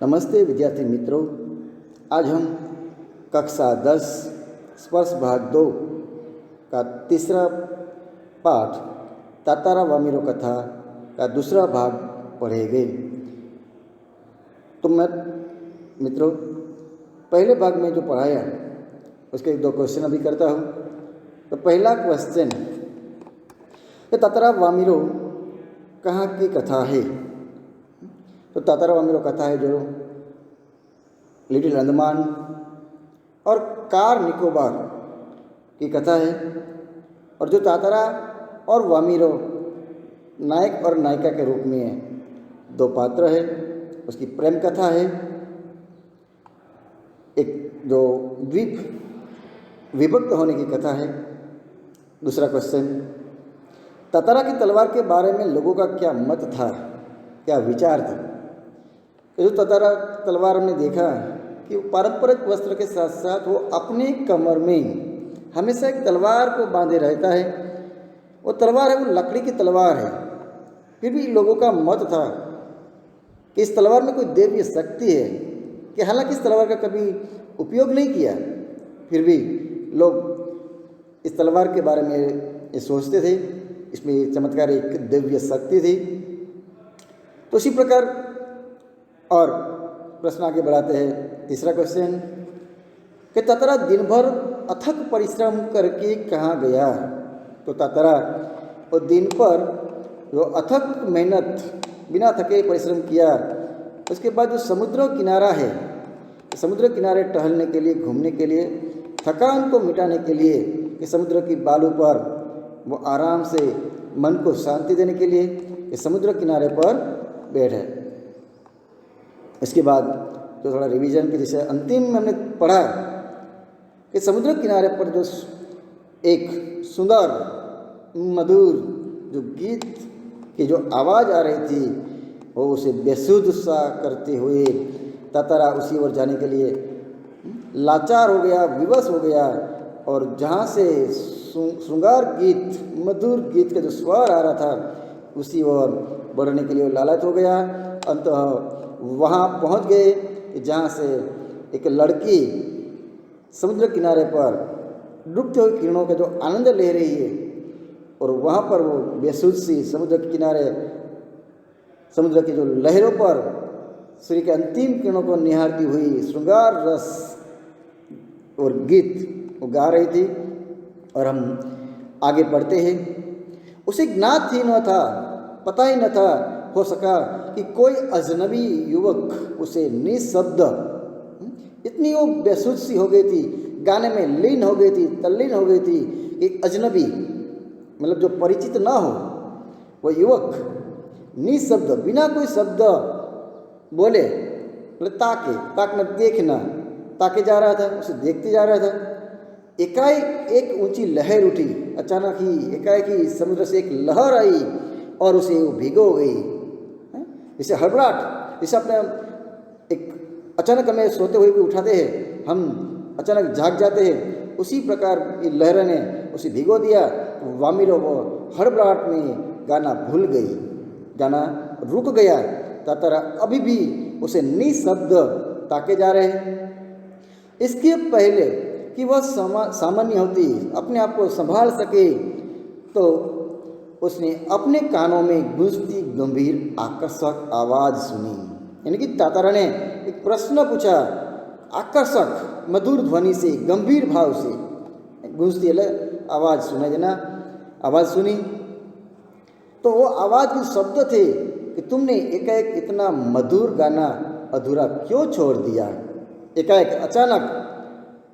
नमस्ते विद्यार्थी मित्रों। आज हम कक्षा 10 स्पर्श भाग 2 का तीसरा पाठ तातारा वामिरो कथा का दूसरा भाग पढ़ेंगे। तो मैं मित्रों पहले भाग में जो पढ़ाया उसके 2 क्वेश्चन अभी करता हूँ। तो पहला क्वेश्चन, ये तातारा वामिरो कहाँ की कथा है? तो तातारा वामिरो कथा है जो लिटिल अंडमान और कार निकोबार की कथा है, और जो तातारा और वामिरो नायक और नायिका के रूप में 2 पात्र है, उसकी प्रेम कथा है। एक जो द्वीप विभक्त होने की कथा है। दूसरा क्वेश्चन, तातारा की तलवार के बारे में लोगों का क्या मत था, क्या विचार था? जो तातारा तलवार हमने देखा कि पारंपरिक वस्त्र के साथ साथ वो अपने कमर में हमेशा एक तलवार को बांधे रहता है। वो तलवार है, वो लकड़ी की तलवार है। फिर भी लोगों का मत था कि इस तलवार में कोई देवीय शक्ति है, कि हालांकि इस तलवार का कभी उपयोग नहीं किया, फिर भी लोग इस तलवार के बारे में ये सोचते थे, इसमें चमत्कार एक दिव्य शक्ति थी। तो इसी प्रकार और प्रश्न आगे बढ़ाते हैं। तीसरा क्वेश्चन कि तातारा दिन भर अथक परिश्रम करके कहाँ गया? तो तातारा वो दिन पर जो अथक मेहनत बिना थके परिश्रम किया, उसके बाद जो समुद्र किनारा है, समुद्र किनारे टहलने के लिए, घूमने के लिए, थकान को मिटाने के लिए, कि समुद्र की बालू पर वो आराम से मन को शांति देने के लिए कि समुद्र किनारे पर बैठे। इसके बाद जो थोड़ा रिवीजन के जैसे अंतिम में हमने पढ़ा कि समुद्र किनारे पर जो एक सुंदर मधुर जो गीत की जो आवाज़ आ रही थी, वो उसे बेसुध सा करते हुए तातारा उसी ओर जाने के लिए लाचार हो गया, विवश हो गया, और जहाँ से श्रृंगार गीत, मधुर गीत का जो स्वर आ रहा था, उसी ओर बढ़ने के लिए लालच हो गया। अंततः वहाँ पहुँच गए जहाँ से एक लड़की समुद्र किनारे पर डूबते हुए किरणों का जो आनंद ले रही है, और वहाँ पर वो बेसुध सी समुद्र के किनारे समुद्र की जो लहरों पर सूर्य के अंतिम किरणों को निहारती हुई श्रृंगार रस और गीत वो गा रही थी। और हम आगे बढ़ते हैं। उसे ज्ञात ही न था, पता ही न था हो सका कि कोई अजनबी युवक उसे निशब्द, इतनी वो बेसुध सी हो गई थी, गाने में लीन हो गई थी, तल्लीन हो गई थी कि अजनबी मतलब जो परिचित ना हो, वो युवक निशब्द बिना कोई शब्द बोले, मतलब ताकना, देखना, ताके जा रहा था, उसे देखते जा रहा था। एकाएक एक ऊंची लहर उठी, अचानक ही एकाएक ही समुद्र से एक लहर आई और उसे वो भिगो गई। जैसे हड़बड़ाहट, जैसे अपने एक अचानक हमें सोते हुए भी उठाते हैं, हम अचानक जाग जाते हैं, उसी प्रकार की लहर ने उसे भिगो दिया। तो वामिरो वो हड़बड़ाहट में गाना भूल गई, गाना रुक गया। तातारा अभी भी उसे निशब्द ताके जा रहे हैं। इसके पहले कि वह सामान्य होती, अपने आप को संभाल सके, तो उसने अपने कानों में गूंजती गंभीर आकर्षक आवाज़ सुनी। यानी कि तातारा ने एक प्रश्न पूछा, आकर्षक मधुर ध्वनि से, गंभीर भाव से गूंजती आवाज़ सुना देना, आवाज़ सुनी। तो वो आवाज़ के शब्द थे कि तुमने एकाएक इतना मधुर गाना अधूरा क्यों छोड़ दिया? एकाएक अचानक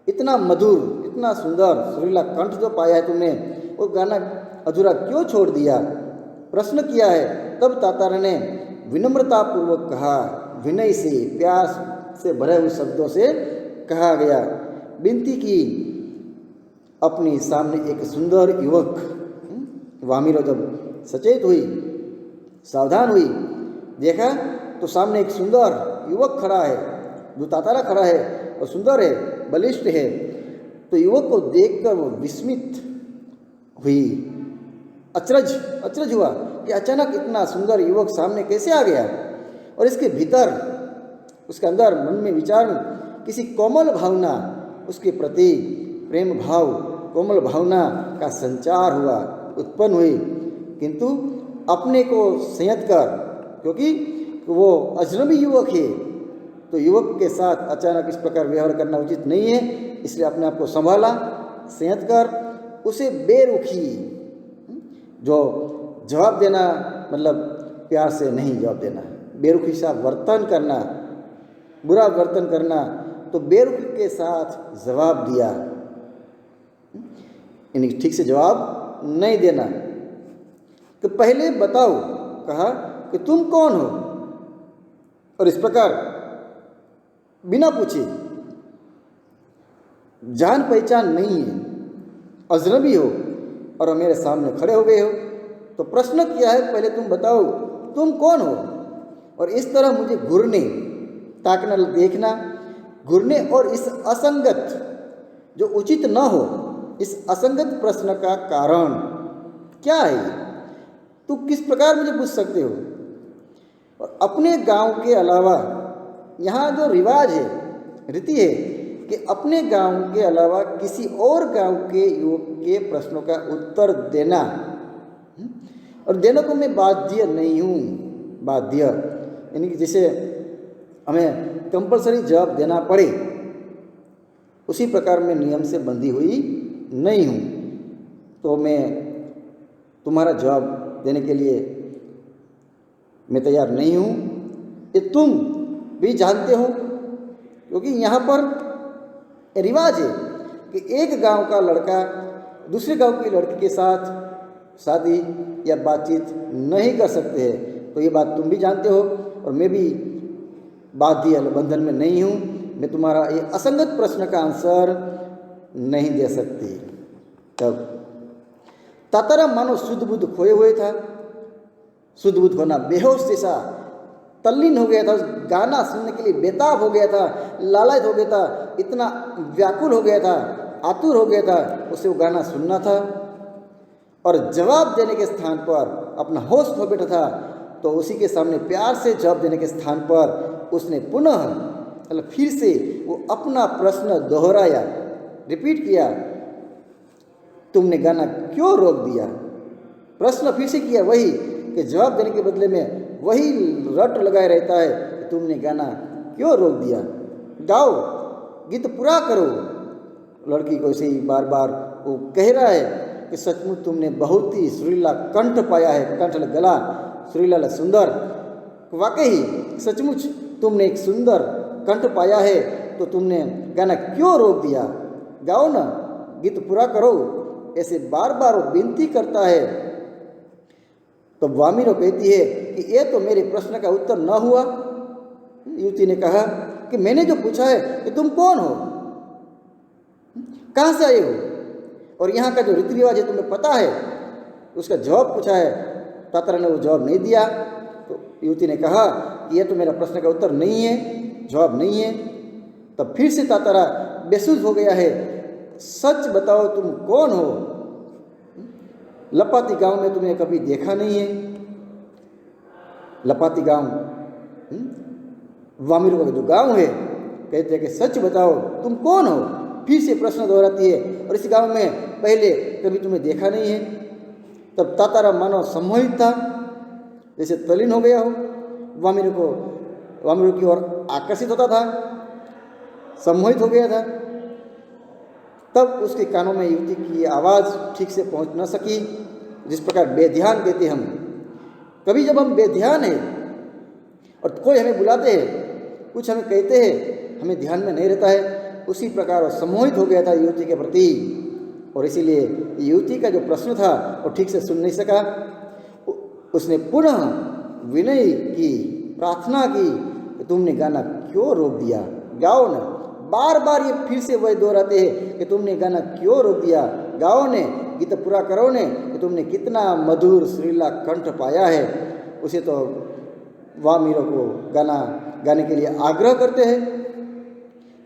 इतना मधुर, इतना सुंदर सुरीला कंठ जो पाया है तुमने, वो गाना अधूरा क्यों छोड़ दिया? प्रश्न किया है। तब तातारा ने विनम्रतापूर्वक कहा, विनय से, प्यार से भरे हुए शब्दों से कहा गया, विनती की। अपने सामने एक सुंदर युवक, वामिरो जब सचेत हुई, सावधान हुई, देखा तो सामने एक सुंदर युवक खड़ा है, जो तातारा खड़ा है और सुंदर है, बलिष्ठ है। तो युवक को देखकर वो विस्मित हुई, अचरज हुआ कि अचानक इतना सुंदर युवक सामने कैसे आ गया, और इसके भीतर उसके अंदर मन में विचार में किसी कोमल भावना उसके प्रति प्रेम भाव, कोमल भावना का संचार हुआ, उत्पन्न हुई, किंतु अपने को संयत कर, क्योंकि वो अजनबी युवक है, तो युवक के साथ अचानक इस प्रकार व्यवहार करना उचित नहीं है, इसलिए अपने आप को संभाला, संयत कर, उसे बेरुखी, जो जवाब देना मतलब प्यार से नहीं जवाब देना, बेरुखी सा वर्तन करना, बुरा वर्तन करना, तो बेरुखी के साथ जवाब दिया, यानी ठीक से जवाब नहीं देना। तो पहले बताओ, कहा कि तुम कौन हो, और इस प्रकार बिना पूछे, जान पहचान नहीं है, अजनबी हो और मेरे सामने खड़े हो गए हो, तो प्रश्न किया है पहले तुम बताओ तुम कौन हो, और इस तरह मुझे घूरने, ताकना, देखना, घूरने और इस असंगत जो उचित न हो, इस असंगत प्रश्न का कारण क्या है, तू किस प्रकार मुझे पूछ सकते हो। और अपने गांव के अलावा यहाँ जो रिवाज है, रीति है कि अपने गांव के अलावा किसी और गांव के युवक के प्रश्नों का उत्तर देना, और देने को मैं बाध्य नहीं हूँ, बाध्य यानी कि जैसे हमें कंपलसरी जवाब देना पड़े, उसी प्रकार मैं नियम से बंधी हुई नहीं हूँ, तो मैं तुम्हारा जवाब देने के लिए मैं तैयार नहीं हूँ, ये तुम भी जानते हो, क्योंकि यहाँ पर रिवाज है कि एक गांव का लड़का दूसरे गांव की लड़की के साथ शादी या बातचीत नहीं कर सकते हैं, तो ये बात तुम भी जानते हो, और मैं भी बाध्य बंधन में नहीं हूँ, मैं तुम्हारा ये असंगत प्रश्न का आंसर नहीं दे सकती। तब तातारा मानो शुद्ध बुद्ध खोए हुए था, शुद्ध बुद्ध होना बेहोश जैसा तल्लीन हो गया था, उस गाना सुनने के लिए बेताब हो गया था, लालच हो गया था, इतना व्याकुल हो गया था, आतुर हो गया था, उसे वो गाना सुनना था, और जवाब देने के स्थान पर अपना होश खो बैठा था, तो उसी के सामने प्यार से जवाब देने के स्थान पर उसने पुनः मतलब फिर से वो अपना प्रश्न दोहराया, रिपीट किया, तुमने गाना क्यों रोक दिया। प्रश्न फिर से किया वही कि जवाब देने के बदले में वही रट लगाए रहता है कि तुमने गाना क्यों रोक दिया, गाओ, गीत पूरा करो। लड़की को ऐसे ही बार बार वो कह रहा है कि सचमुच तुमने बहुत ही सुरीला कंठ पाया है, कंठ गला सुरीला सुंदर, वाकई सचमुच तुमने एक सुंदर कंठ पाया है, तो तुमने गाना क्यों रोक दिया, गाओ ना, गीत पूरा करो, ऐसे बार बार वो विनती करता है। तो वामिरो कहती है कि ये तो मेरे प्रश्न का उत्तर न हुआ। युवती ने कहा कि मैंने जो पूछा है कि तुम कौन हो, कहाँ से आए हो, और यहाँ का जो रीति रिवाज है तुम्हें पता है, उसका जवाब पूछा है। तातारा ने वो जवाब नहीं दिया, तो युवती ने कहा कि यह तो मेरा प्रश्न का उत्तर नहीं है, जवाब नहीं है। तब फिर से तातारा बेसुध हो गया है, सच बताओ तुम कौन हो, लपाती गांव में तुम्हें कभी देखा नहीं है। लपाती गांव वामिरो का जो गांव है, कहते हैं कि सच बताओ तुम कौन हो, फिर से प्रश्न दोहराती है, और इस गांव में पहले कभी तुम्हें देखा नहीं है। तब तातारा मानो सम्मोहित था, जैसे तल्लीन हो गया हो, वामिरो की ओर आकर्षित होता था, सम्मोहित हो गया था। तब उसके कानों में युवती की आवाज़ ठीक से पहुंच न सकी, जिस प्रकार बेध्यान देते हम, कभी जब हम बेध्यान हैं और कोई हमें बुलाते हैं, कुछ हमें कहते हैं, हमें ध्यान में नहीं रहता है, उसी प्रकार वो सम्मोहित हो गया था युवती के प्रति, और इसीलिए युवती का जो प्रश्न था वो ठीक से सुन नहीं सका। उसने पुनः विनय की, प्रार्थना की कि तुमने गाना क्यों रोक दिया, गाओ ना। बार बार ये फिर से वही दोहराते हैं कि तुमने गाना क्यों रोक दिया, गाओ ने, गीत पूरा करो ने, कि तुमने कितना मधुर सुरीला कंठ पाया है। उसे तो वामिरो को गाना गाने के लिए आग्रह करते हैं।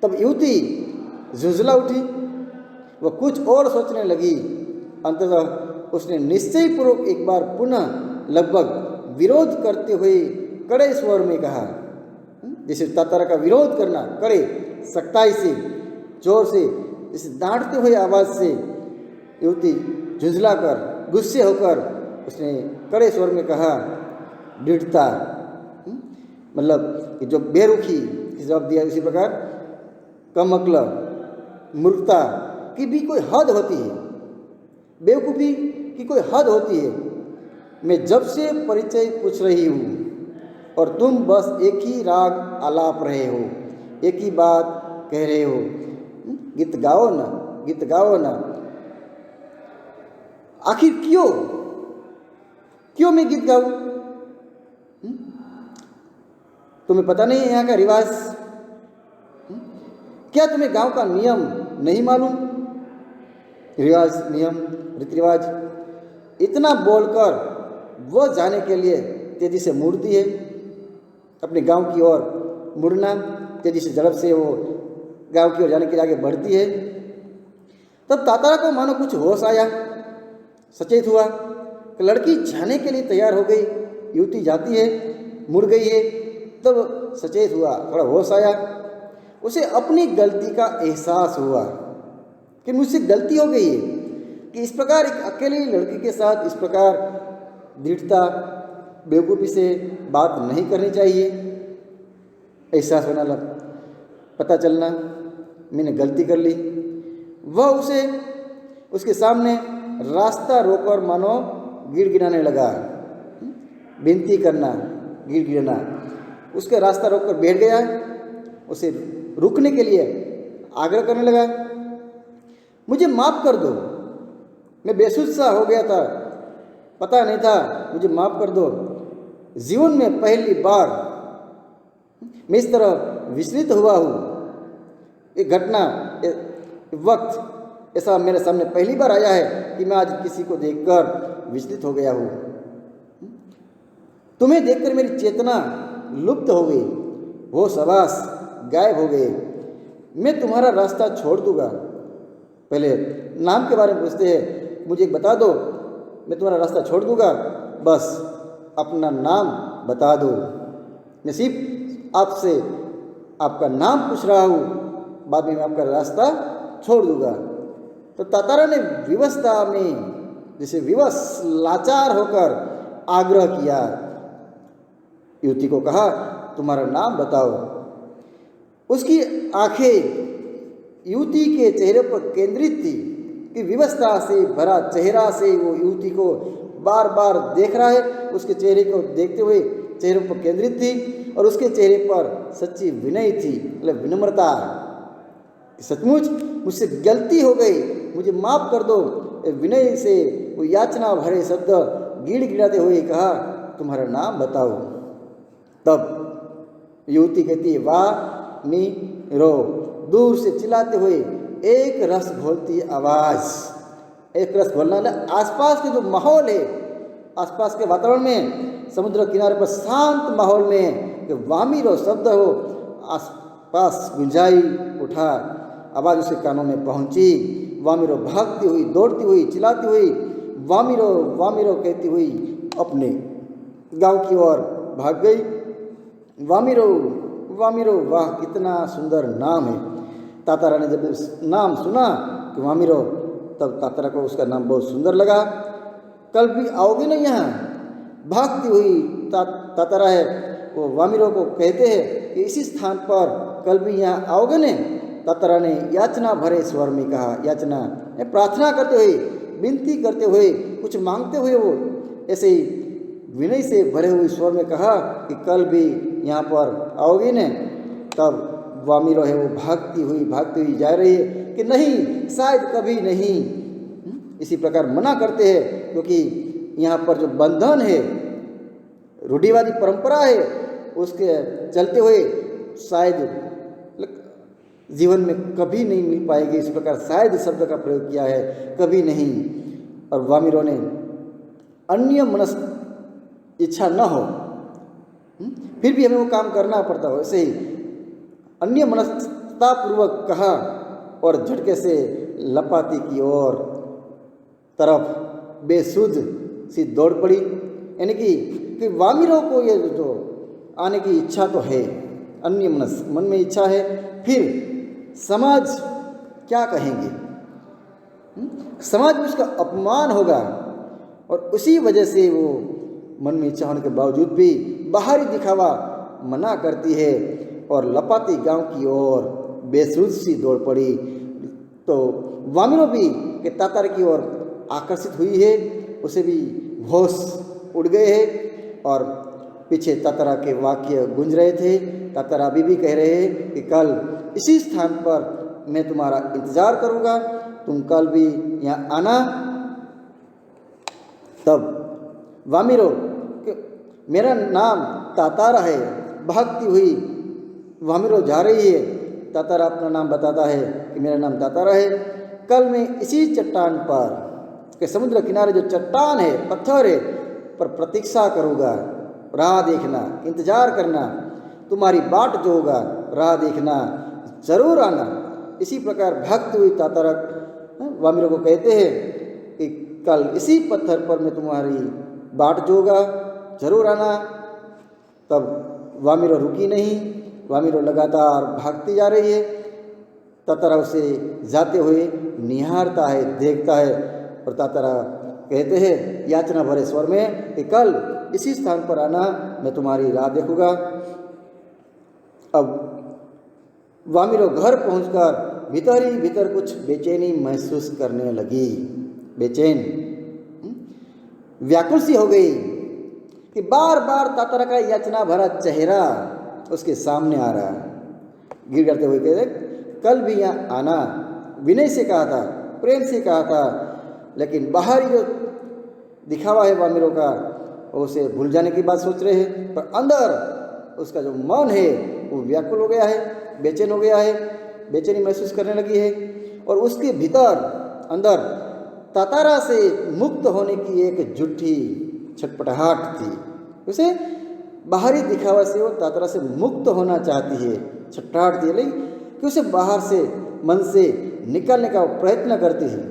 तब युवती झुंझला उठी, वह कुछ और सोचने लगी। अंततः उसने निश्चयपूर्वक एक बार पुनः लगभग विरोध करते हुए कड़े स्वर में कहा जैसे तातारा का विरोध करना, कड़े सख्ताई से, जोर से, जैसे डांटते हुए आवाज़ से युवती झुंझला कर, गुस्से होकर उसने कड़े स्वर में कहा, दृढ़ता, मतलब कि जो बेरुखी जवाब दिया। उसी प्रकार कमअक्ल, मूर्खता की भी कोई हद होती है, बेवकूफ़ी की कोई हद होती है। मैं जब से परिचय पूछ रही हूँ और तुम बस एक ही राग आलाप रहे हो, एक ही बात कह रहे हो। गीत गाओ ना, गीत गाओ ना। आखिर क्यों क्यों मैं गीत गाऊं? तुम्हें पता नहीं है यहाँ का रिवाज? क्या तुम्हें गांव का नियम नहीं मालूम? रिवाज, नियम, रीति रिवाज। इतना बोलकर वह जाने के लिए तेजी से मुड़ती है, अपने गांव की ओर मुड़ना, तेजी से झड़प से वो गांव की ओर जाने के लिए आगे बढ़ती है। तब तातारा को मानो कुछ होश आया, सचेत हुआ कि लड़की जाने के लिए तैयार हो गई, युवती जाती है, मुड़ गई है। तब सचेत हुआ, थोड़ा होश आया, उसे अपनी गलती का एहसास हुआ कि मुझसे गलती हो गई है, कि इस प्रकार एक अकेली लड़की के साथ इस प्रकार दृढ़ता, बेवकूफ़ी से बात नहीं करनी चाहिए। एहसास होना लगा, पता चलना मैंने गलती कर ली। वह उसे उसके सामने रास्ता रोकर मानो गिड़गिड़ाने लगा, विनती करना, गिड़गिड़ाना। उसका रास्ता रोककर बैठ गया, उसे रुकने के लिए आग्रह करने लगा, मुझे माफ़ कर दो, मैं बेसुध सा हो गया था, पता नहीं था, मुझे माफ़ कर दो। जीवन में पहली बार मैं इस तरह विचलित हुआ हूँ। एक घटना, एक वक्त ऐसा मेरे सामने पहली बार आया है कि मैं आज किसी को देखकर विचलित हो गया हूँ। तुम्हें देखकर मेरी चेतना लुप्त हो गई, होश हवास गायब हो गए। मैं तुम्हारा रास्ता छोड़ दूंगा। पहले नाम के बारे में पूछते हैं, मुझे बता दो, मैं तुम्हारा रास्ता छोड़ दूंगा, बस अपना नाम बता दो। मैं सिर्फ आपसे आपका नाम पूछ रहा हूँ, बाद में मैं आपका रास्ता छोड़ दूंगा। तो तातारा ने विवशता में, जैसे विवश लाचार होकर आग्रह किया, युवती को कहा, तुम्हारा नाम बताओ। उसकी आंखें युवती के चेहरे पर केंद्रित थी कि विवशता से भरा चेहरा से वो युवती को बार बार देख रहा है। उसके चेहरे को देखते हुए चेहरे पर केंद्रित थी और उसके चेहरे पर सच्ची विनय थी, मतलब विनम्रता। सचमुच मुझसे गलती हो गई, मुझे माफ़ कर दो। विनय से वो याचना भरे शब्द गिड़गिड़ाते हुए कहा, तुम्हारा नाम बताओ। तब युवती कहती है, वाह नी रो, दूर से चिल्लाते हुए एक रस घोलती आवाज़। एक रस घोलना मतलब आसपास के जो माहौल है, आसपास के वातावरण में, समुद्र किनारे पर शांत माहौल में कि वामिरो शब्द हो आसपास गुंजाई उठा, आवाज़ उसके कानों में पहुंची। वामिरो भागती हुई, दौड़ती हुई, चिल्लाती हुई, वामिरो वामिरो कहती हुई अपने गांव की ओर भाग गई। वामिरो वामिरो, वाह कितना सुंदर नाम है। तातारा ने जब नाम सुना कि वामिरो, तब तातारा को उसका नाम बहुत सुंदर लगा। कल भी आओगे ना यहाँ? भागती हुई तातारा है, वो वामिरो को कहते हैं कि इसी स्थान पर कल भी यहाँ आओगे ने? तातारा ने याचना भरे स्वर में कहा, याचना प्रार्थना करते हुए, विनती करते हुए, कुछ मांगते हुए वो ऐसे ही विनय से भरे हुए स्वर में कहा कि कल भी यहाँ पर आओगे ने? तब वामिरो है वो भागती हुई जा रही है कि नहीं, शायद कभी नहीं। इसी प्रकार मना करते हैं, क्योंकि यहाँ पर जो बंधन है, रूढ़िवादी परंपरा है, उसके चलते हुए शायद जीवन में कभी नहीं मिल पाएगी। इस प्रकार शायद शब्द का प्रयोग किया है, कभी नहीं। और वामिरो ने अन्य मनस इच्छा न हो, फिर भी हमें वो काम करना पड़ता हो, ऐसे ही अन्य मनस्तापूर्वक कहा और झटके से लपाती की ओर तरफ बेसुध सी दौड़ पड़ी। यानी कि वामिरो को ये जो आने की इच्छा तो है, अन्य मनस, मन में इच्छा है, फिर समाज क्या कहेंगे, समाज में उसका अपमान होगा, और उसी वजह से वो मन में इच्छा होने के बावजूद भी बाहरी दिखावा मना करती है और लपाती गांव की ओर बेसुध सी दौड़ पड़ी। तो वामिनो भी के तातारा की ओर आकर्षित हुई है, उसे भी होश उड़ गए हैं और पीछे तातारा के वाक्य गूंज रहे थे। तातारा अभी भी कह रहे हैं कि कल इसी स्थान पर मैं तुम्हारा इंतजार करूँगा, तुम कल भी यहाँ आना। तब वामिरो मेरा नाम तातारा है, भागती हुई वामिरो जा रही है। तातारा अपना नाम बताता है कि मेरा नाम तातारा है, कल मैं इसी चट्टान पर के समुद्र किनारे जो चट्टान है, पत्थर है, पर प्रतीक्षा करूँगा, राह देखना, इंतजार करना, तुम्हारी बाट जो होगा राह देखना, जरूर आना। इसी प्रकार भागती हुई तातारा वामिरो को कहते हैं कि कल इसी पत्थर पर मैं तुम्हारी बाट जो होगा जरूर आना। तब वामिरो रुकी नहीं, वामिरो लगातार भागती जा रही है। तातारा उसे जाते हुए निहारता है, देखता है, और तातारा कहते हैं याचना भरे स्वर में कि कल इसी स्थान पर आना, मैं तुम्हारी राह देखूंगा। अब वामिरो घर पहुंचकर भीतर ही भीतर कुछ बेचैनी महसूस करने लगी, बेचैन व्याकुल सी हो गई कि बार बार तातारा का याचना भरा चेहरा उसके सामने आ रहा। गिर करते हुए कहते कल भी यहाँ आना, विनय से कहा था, प्रेम से कहा था, लेकिन बाहरी जो दिखावा है वामिरो का उसे भूल जाने की बात सोच रहे हैं, पर अंदर उसका जो मन है वो व्याकुल हो गया है, बेचैन हो गया है, बेचैनी महसूस करने लगी है। और उसके भीतर अंदर तातारा से मुक्त होने की एक झूठी छटपटाहट थी। उसे बाहरी दिखावा से वो तातारा से मुक्त होना चाहती है, छटपटाहट थी, लेकिन कि उसे बाहर से मन से निकालने का प्रयत्न करती है।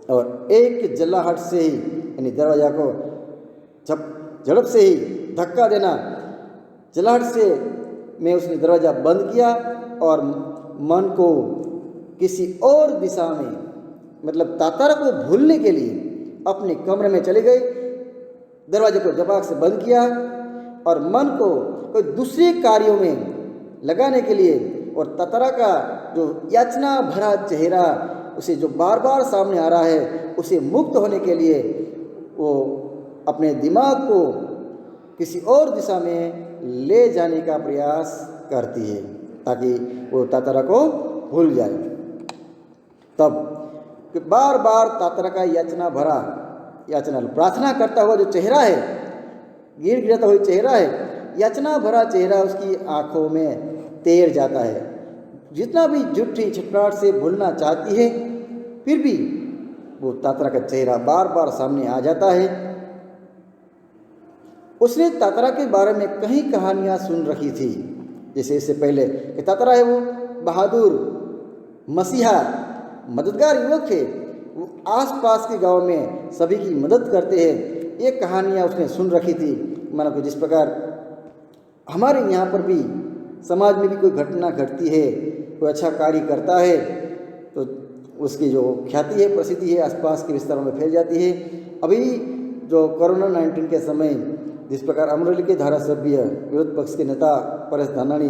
और एक जल्लाहट से ही, यानी दरवाजा को झड़प से ही धक्का देना, जल्लाहट से मैं उसने दरवाज़ा बंद किया और मन को किसी और दिशा में, मतलब तातारा को भूलने के लिए अपने कमरे में चली गई, दरवाजे को झपाक से बंद किया और मन को कोई दूसरे कार्यों में लगाने के लिए, और तातारा का जो याचना भरा चेहरा उसे जो बार बार सामने आ रहा है, उसे मुक्त होने के लिए वो अपने दिमाग को किसी और दिशा में ले जाने का प्रयास करती है ताकि वो तातारा को भूल जाए। तब कि बार बार तातारा का याचना भरा, याचना प्रार्थना करता हुआ जो चेहरा है, गिर गिराता हुआ चेहरा है, याचना भरा चेहरा उसकी आंखों में तैर जाता है। जितना भी झूठी छटपटाहट से भूलना चाहती है, फिर भी वो तातारा का चेहरा बार बार सामने आ जाता है। उसने तातारा के बारे में कई कहानियां सुन रखी थी, जैसे इससे पहले कि तातारा है वो बहादुर मसीहा मददगार युवक है, वो आसपास के गांव में सभी की मदद करते हैं। ये कहानियां उसने सुन रखी थी। मानो कि जिस प्रकार हमारे यहाँ पर भी समाज में भी कोई घटना घटती है, कोई अच्छा कार्य करता है, तो उसकी जो ख्याति है, प्रसिद्धि है, आसपास के विस्तारों में फैल जाती है। अभी जो कोरोना 19 के समय जिस प्रकार अमरेली के धारासभ्य विरोध पक्ष के नेता परेश धानाणी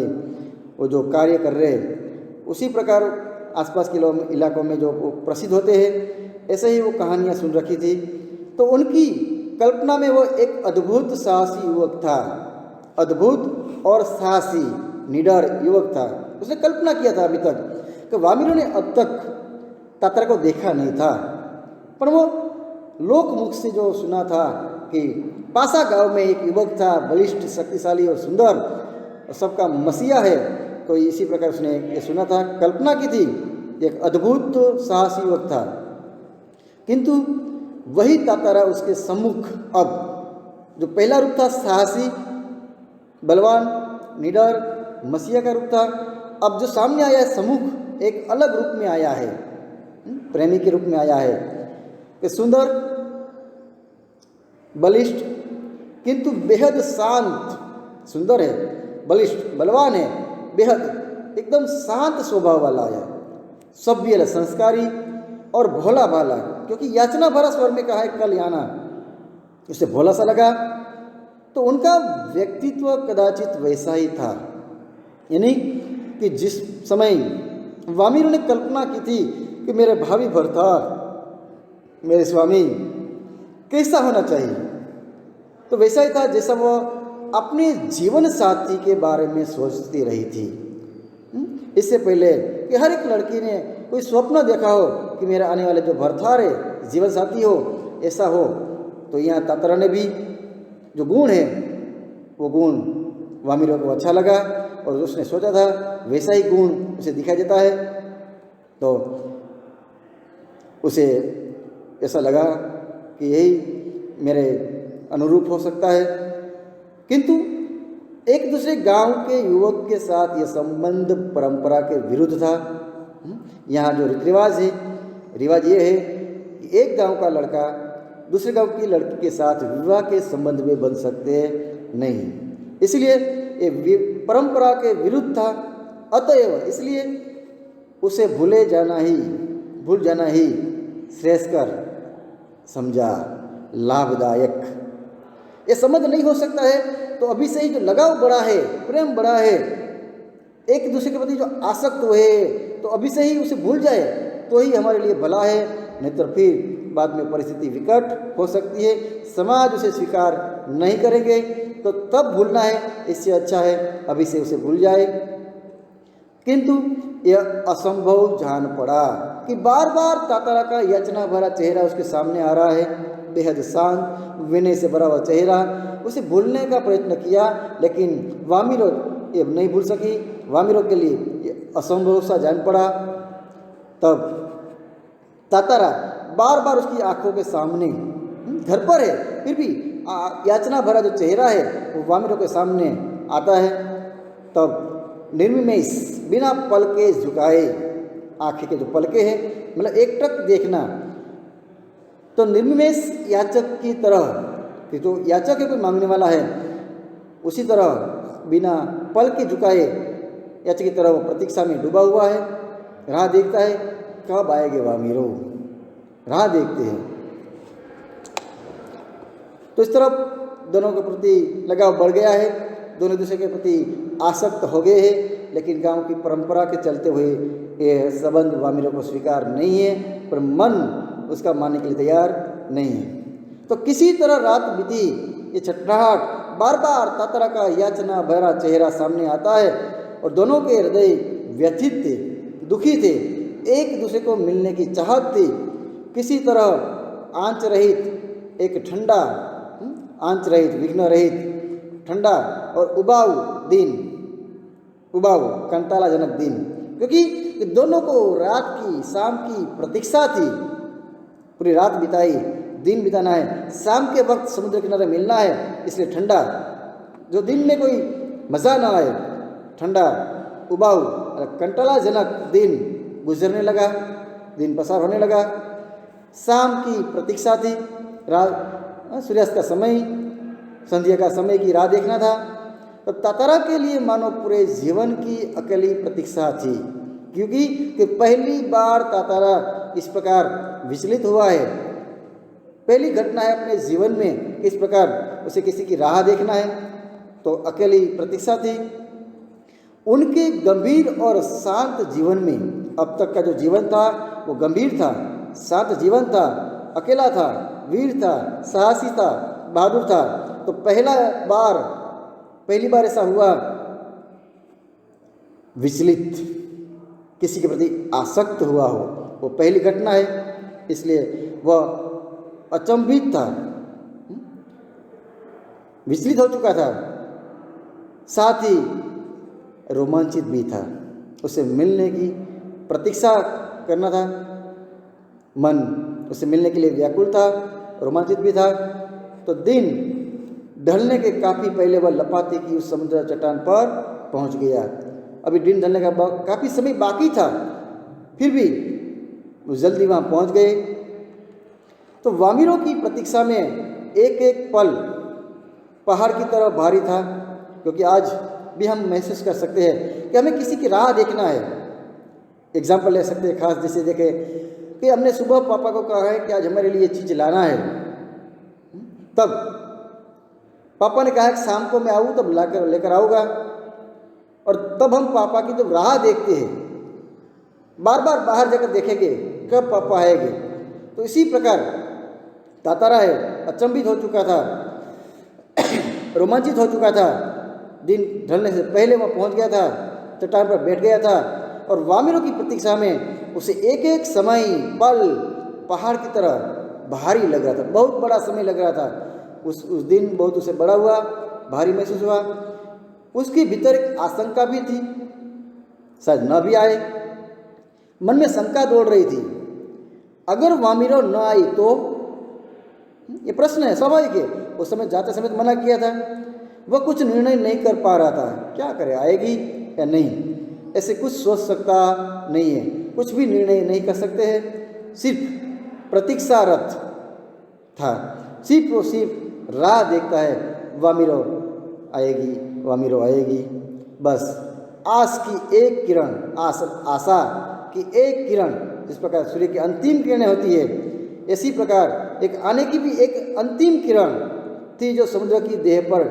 वो जो कार्य कर रहे हैं, उसी प्रकार आसपास के इलाकों में जो प्रसिद्ध होते हैं, ऐसे ही वो कहानियाँ सुन रखी थी। तो उनकी कल्पना में वो एक अद्भुत साहसी युवक था, अद्भुत और साहसी निडर युवक था। उसने कल्पना किया था अभी तक कि वामिरो ने अब तक तातारा को देखा नहीं था, पर वो लोकमुख से जो सुना था कि पासा गांव में एक युवक था, बलिष्ठ, शक्तिशाली और सुंदर, और सबका मसीहा है, तो इसी प्रकार उसने ये सुना था, कल्पना की थी, एक अद्भुत साहसी युवक था। किंतु वही तातारा उसके सम्मुख अब जो पहला रूप था साहसी, बलवान, निडर, मसीहा का रूप था, अब जो सामने आया है सम्मुख एक अलग रूप में आया है, प्रेमी के रूप में आया है कि सुंदर, बलिष्ठ, किंतु बेहद शांत, सुंदर है, बलिष्ठ बलवान है, बेहद एकदम शांत स्वभाव वाला है, सभ्य संस्कारी और भोला भाला, क्योंकि याचना भरा स्वर में कहा है कल आना, उसे भोला सा लगा। तो उनका व्यक्तित्व कदाचित वैसा ही था, यानी कि जिस समय वामिरों ने कल्पना की थी कि मेरे भावी भरतार, मेरे स्वामी कैसा होना चाहिए, तो वैसा ही था जैसा वो अपने जीवन साथी के बारे में सोचती रही थी। इससे पहले कि हर एक लड़की ने कोई स्वप्न देखा हो कि मेरा आने वाले जो भरतार है, जीवन साथी हो, ऐसा हो, तो यहाँ तात्रा ने भी जो गुण है वो गुण वामिरों को अच्छा लगा और उसने सोचा था वैसा ही गुण उसे दिखाई देता है। तो उसे ऐसा लगा कि यही मेरे अनुरूप हो सकता है। किंतु एक दूसरे गांव के युवक के साथ यह संबंध परंपरा के विरुद्ध था। यहाँ जो रीति रिवाज है, रिवाज ये है कि एक गांव का लड़का दूसरे गांव की लड़की के साथ विवाह के संबंध में बन सकते नहीं, इसलिए ये परंपरा के विरुद्ध था। अतएव इसलिए उसे भूल जाना ही श्रेयस्कर समझा, लाभदायक। ये समझ नहीं हो सकता है तो अभी से ही जो लगाव बड़ा है, प्रेम बड़ा है, एक दूसरे के प्रति जो आसक्त है, तो अभी से ही उसे भूल जाए तो ही हमारे लिए भला है, नहीं तो फिर बाद में परिस्थिति विकट हो सकती है, समाज उसे स्वीकार नहीं करेंगे, तो तब भूलना है, इससे अच्छा है अभी से उसे भूल जाए। किंतु यह असंभव जान पड़ा कि बार बार तातारा का याचना भरा चेहरा उसके सामने आ रहा है, बेहद शांत विनय से भरा हुआ चेहरा। उसे भूलने का प्रयत्न किया, लेकिन वामिरो ये नहीं भूल सकी। वामिरो के लिए ये असंभव सा जान पड़ा। तब तातारा बार बार उसकी आंखों के सामने, घर पर है फिर भी याचना भरा जो चेहरा है वो वामिरो के सामने आता है। तब निर्विमेष बिना पलके झुकाए, आंखें के जो पलके हैं मतलब एकटक देखना, तो निर्विमेष याचक की तरह कि जो याचक है कोई मांगने वाला है, उसी तरह बिना पल के झुकाए याचक की तरह वो प्रतीक्षा में डूबा हुआ है, राह देखता है कब आएंगे वामिरो, राह देखते हैं। तो इस तरफ दोनों के प्रति लगाव बढ़ गया है, दोनों दूसरे के प्रति आसक्त हो गए हैं, लेकिन गांव की परंपरा के चलते हुए ये संबंध वामिरों को स्वीकार नहीं है, पर मन उसका मानने के लिए तैयार नहीं है। तो किसी तरह रात बीती, ये छटपटाहट, बार बार तातारा का याचना भरा चेहरा सामने आता है और दोनों के हृदय व्यथित थे, दुखी थे, एक दूसरे को मिलने की चाहत थी। किसी तरह आंच रहित एक ठंडा, आंच रहित, विघ्न रहित ठंडा और उबाऊ दिन, उबाऊ कंटालाजनक दिन, क्योंकि दोनों को रात की, शाम की प्रतीक्षा थी। पूरी रात बिताई, दिन बिताना है, शाम के वक्त समुद्र किनारे मिलना है, इसलिए ठंडा, जो दिन में कोई मज़ा ना आए, ठंडा उबाऊ कंटालाजनक दिन गुजरने लगा, दिन पसार होने लगा। शाम की प्रतीक्षा थी, रात, सूर्यास्त का समय, संध्या का समय की राह देखना था। तो तातारा के लिए मानो पूरे जीवन की अकेली प्रतीक्षा थी, क्योंकि पहली बार तातारा इस प्रकार विचलित हुआ है, पहली घटना है अपने जीवन में, किस प्रकार उसे किसी की राह देखना है, तो अकेली प्रतीक्षा थी। उनके गंभीर और शांत जीवन में, अब तक का जो जीवन था वो गंभीर था, शांत जीवन था, अकेला था, वीर था, साहसी था, बहादुर था। तो पहली बार ऐसा हुआ, विचलित, किसी के प्रति आसक्त हुआ हो, वो पहली घटना है, इसलिए वह अचंभित था, विचलित हो चुका था, साथ ही रोमांचित भी था। उसे मिलने की प्रतीक्षा करना था, मन उसे मिलने के लिए व्याकुल था, रोमांचित भी था। तो दिन ढलने के काफ़ी पहले वह लपाते की उस समुद्र चट्टान पर पहुंच गया। अभी दिन ढलने का काफ़ी समय बाकी था, फिर भी वो जल्दी वहाँ पहुंच गए। तो वामिरों की प्रतीक्षा में एक एक पल पहाड़ की तरह भारी था, क्योंकि आज भी हम महसूस कर सकते हैं कि हमें किसी की राह देखना है। एग्जाम्पल ले सकते हैं खास, जैसे देखें कि हमने सुबह पापा को कहा है कि आज हमारे लिए चीज़ लाना है, तब पापा ने कहा कि शाम को मैं आऊँ तब लाकर लेकर आऊँगा, और तब हम पापा की जब राह देखते हैं, बार बार बाहर जाकर देखेंगे कब पापा आएंगे। तो इसी प्रकार तातारा है अचंभित हो चुका था, रोमांचित हो चुका था। दिन ढलने से पहले वह पहुंच गया था, चट्टान पर बैठ गया था, और वामिरों की प्रतीक्षा में उसे एक एक समय पल पहाड़ की तरह भारी लग रहा था, बहुत बड़ा समय लग रहा था। उस दिन बहुत उसे बड़ा हुआ, भारी महसूस हुआ। उसके भीतर एक आशंका भी थी, शायद न भी आए। मन में शंका दौड़ रही थी, अगर वामिरो न आई तो? ये प्रश्न है, स्वाभाविक है। उस समय जाते समय तो मना किया था, वह कुछ निर्णय नहीं कर पा रहा था, क्या करे, आएगी या नहीं, ऐसे कुछ सोच सकता नहीं है, कुछ भी निर्णय नहीं कर सकते हैं। सिर्फ प्रतीक्षारत था, सिर्फ और सिर्फ राह देखता है, वामिरो आएगी, वामिरो आएगी। बस आस की एक किरण, आशा की एक किरण, जिस प्रकार सूर्य की अंतिम किरणें होती है, इसी प्रकार एक आने की भी एक अंतिम किरण थी, जो समुद्र की देह पर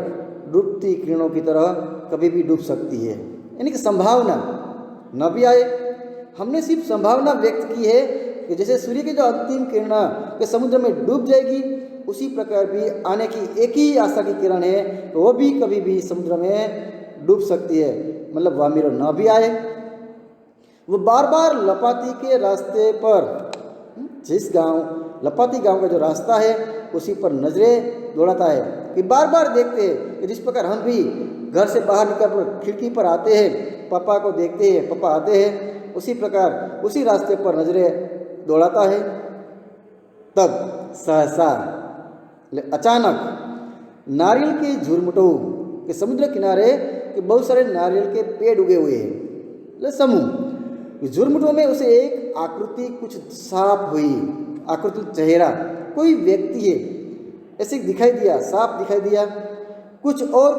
डूबती किरणों की तरह कभी भी डूब सकती है। यानी कि संभावना न भी आए, हमने सिर्फ संभावना व्यक्त की है कि जैसे सूर्य की जो अंतिम किरण के समुद्र में डूब जाएगी, उसी प्रकार भी आने की एक ही आशा की किरण है, तो वो भी कभी भी समुद्र में डूब सकती है। मतलब वामिरो न भी आए, वो बार बार लपाती के रास्ते पर, जिस गांव लपाती गांव का जो रास्ता है उसी पर नजरें दौड़ाता है, कि बार बार देखते हैं कि जिस प्रकार हम भी घर से बाहर निकल खिड़की पर आते हैं, पापा को देखते हैं, पापा आते हैं, उसी प्रकार उसी रास्ते पर नजरें दौड़ाता है। तब सहसा अचानक नारियल के झुरमुटों के समुद्र किनारे के बहुत सारे नारियल के पेड़ उगे हुए हैं, समूह। झुरमुटों में उसे एक आकृति कुछ साफ हुई, आकृति चेहरा, कोई व्यक्ति है ऐसे दिखाई दिया, साफ दिखाई दिया। कुछ और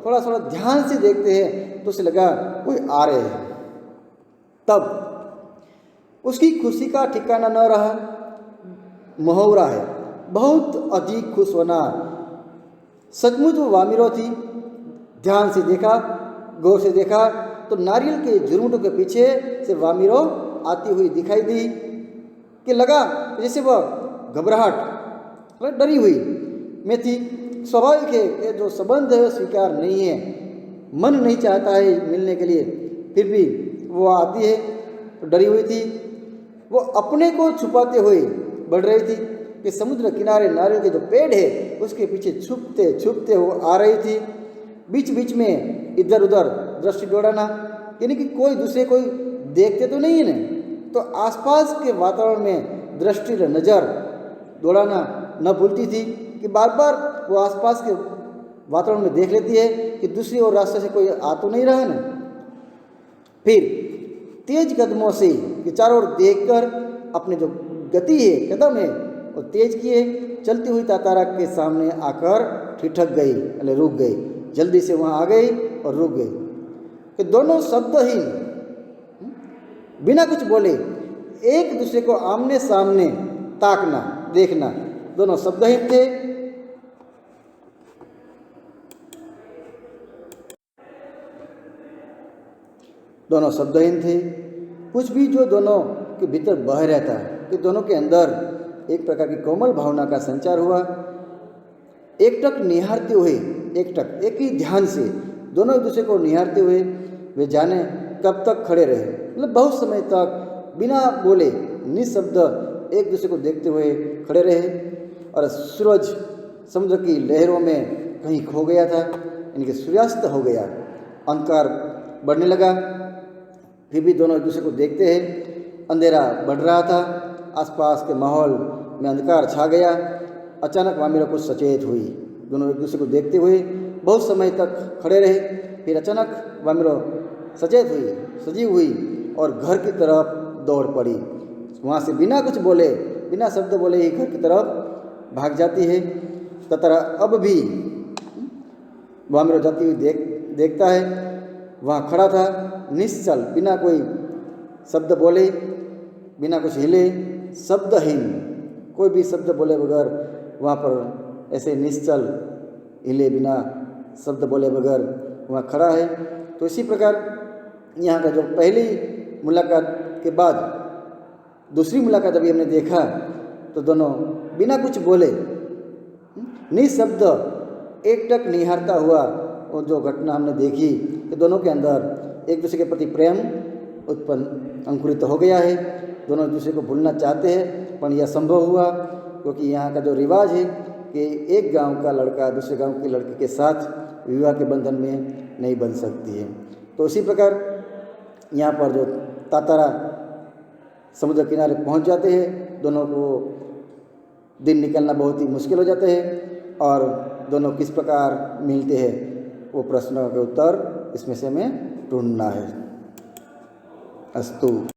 थोड़ा थोड़ा ध्यान से देखते हैं तो उसे लगा कोई आ रहे हैं। तब उसकी खुशी का ठिकाना न रहा, मुहावरा है बहुत अधिक खुश होना। सचमुच वो वामिरो थी। ध्यान से देखा, गौर से देखा तो नारियल के झुरमुटों के पीछे से वामिरो आती हुई दिखाई दी, कि लगा जैसे वह घबराहट, डरी हुई में थी। स्वाभाविक है कि जो संबंध है स्वीकार नहीं है, मन नहीं चाहता है मिलने के लिए, फिर भी वो आती है तो डरी हुई थी। वो अपने को छुपाते हुए बढ़ रही थी कि समुद्र किनारे नारियल के जो पेड़ है उसके पीछे छुपते छुपते वो आ रही थी। बीच बीच में इधर उधर दृष्टि दौड़ाना, यानी कि कोई दूसरे कोई देखते तो नहीं है ना, तो आसपास के वातावरण में दृष्टि नज़र दौड़ाना न भूलती थी, कि बार बार वो आसपास के वातावरण में देख लेती है कि दूसरी ओर रास्ते से कोई आ तो नहीं रहा है ना। फिर तेज कदमों से कि चारों ओर देखकर अपने जो गति है, कदम है, वो तेज किए, चलती हुई तातारा के सामने आकर ठिठक गई, अरे रुक गई, जल्दी से वहाँ आ गई और रुक गई। कि दोनों शब्दहीन बिना कुछ बोले एक दूसरे को आमने सामने ताकना, देखना, दोनों शब्दहीन थे। दोनों शब्दहीन थे। कुछ भी जो दोनों के भीतर बह रहता है, कि दोनों के अंदर एक प्रकार की कोमल भावना का संचार हुआ। एकटक निहारते हुए, एकटक एक ही ध्यान से दोनों एक दूसरे को निहारते हुए वे जाने कब तक खड़े रहे, मतलब बहुत समय तक बिना बोले निशब्द एक दूसरे को देखते हुए खड़े रहे। और सूरज समुद्र की लहरों में कहीं खो गया था, यानी कि सूर्यास्त हो गया, अंधकार बढ़ने लगा। फिर भी दोनों एक दूसरे को देखते हैं। अंधेरा बढ़ रहा था, आसपास के माहौल में अंधकार छा गया। अचानक वामिरो कुछ सचेत हुई, दोनों एक दूसरे को देखते हुए बहुत समय तक खड़े रहे। फिर अचानक वामिरो सचेत हुई, सजीव हुई और घर की तरफ दौड़ पड़ी। वहाँ से बिना कुछ बोले, बिना शब्द बोले ही घर की तरफ भाग जाती है। तातारा अब भी वामिरो जाती हुई देखता है, वहाँ खड़ा था निश्चल, बिना कोई शब्द बोले, बिना कुछ हिले, शब्दहीन, कोई भी शब्द बोले बगैर वहाँ पर ऐसे निश्चल, हिले बिना, शब्द बोले बगैर वहाँ खड़ा है। तो इसी प्रकार यहाँ का जो पहली मुलाकात के बाद दूसरी मुलाकात अभी हमने देखा तो दोनों बिना कुछ बोले निशब्द एकटक निहारता हुआ वो जो घटना हमने देखी कि दोनों के अंदर एक दूसरे के प्रति प्रेम उत्पन्न अंकुरित हो गया है। दोनों एक दूसरे को भूलना चाहते हैं, पर यह संभव हुआ क्योंकि यहाँ का जो रिवाज है कि एक गांव का लड़का दूसरे गांव की लड़की के साथ विवाह के बंधन में नहीं बन सकती है। तो इसी प्रकार यहाँ पर जो तातारा समुद्र किनारे पहुँच जाते हैं, दोनों को दिन निकलना बहुत ही मुश्किल हो जाता है और दोनों किस प्रकार मिलते हैं वो प्रश्नों के उत्तर इसमें से हमें ढूंढना है। अस्तु।